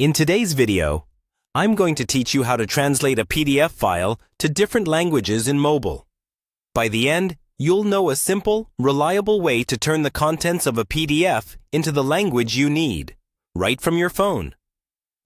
In today's video, I'm going to teach you how to translate a PDF file to different languages in mobile. By the end, you'll know a simple, reliable way to turn the contents of a PDF into the language you need, right from your phone.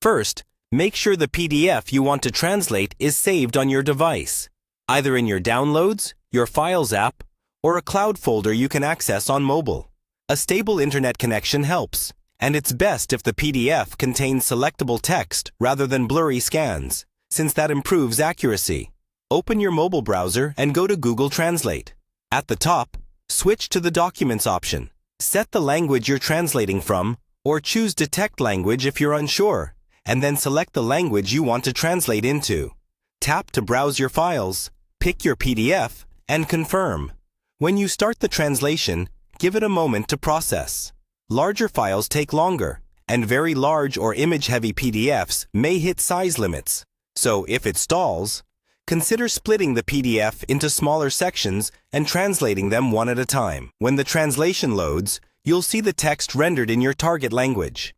First, make sure the PDF you want to translate is saved on your device, either in your Downloads, your Files app, or a cloud folder you can access on mobile. A stable internet connection helps, and it's best if the PDF contains selectable text rather than blurry scans, since that improves accuracy. Open your mobile browser and go to Google Translate. At the top, switch to the Documents option. Set the language you're translating from, or choose Detect Language if you're unsure, and then select the language you want to translate into. Tap to browse your files, pick your PDF, and confirm. When you start the translation, give it a moment to process. Larger files take longer, and very large or image-heavy PDFs may hit size limits. So if it stalls, consider splitting the PDF into smaller sections and translating them one at a time. When the translation loads, you'll see the text rendered in your target language.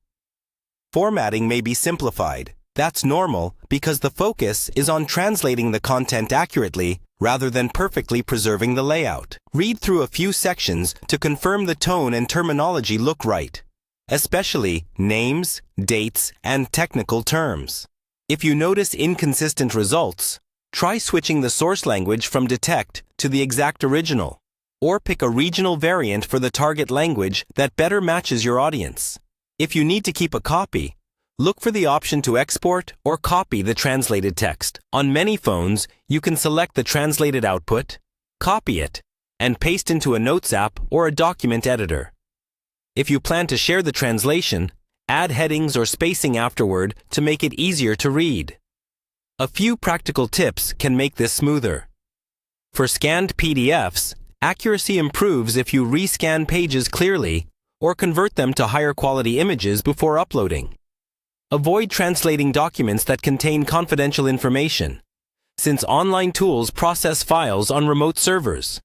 Formatting may be simplified. That's normal because the focus is on translating the content accurately rather than perfectly preserving the layout. Read through a few sections to confirm the tone and terminology look right, especially names, dates, and technical terms. If you notice inconsistent results, try switching the source language from Detect to the exact original, or pick a regional variant for the target language that better matches your audience. If you need to keep a copy, look for the option to export or copy the translated text. On many phones, you can select the translated output, copy it, and paste into a Notes app or a document editor. If you plan to share the translation, add headings or spacing afterward to make it easier to read. A few practical tips can make this smoother. For scanned PDFs, accuracy improves if you rescan pages clearly or convert them to higher quality images before uploading. Avoid translating documents that contain confidential information, since online tools process files on remote servers.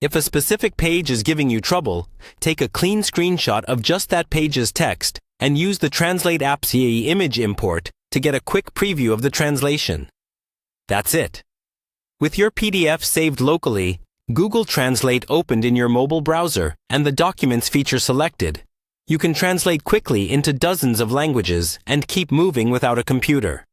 If a specific page is giving you trouble, take a clean screenshot of just that page's text and use the Translate app's image import to get a quick preview of the translation. That's it. With your PDF saved locally, Google Translate opened in your mobile browser, and the Documents feature selected, you can translate quickly into dozens of languages and keep moving without a computer.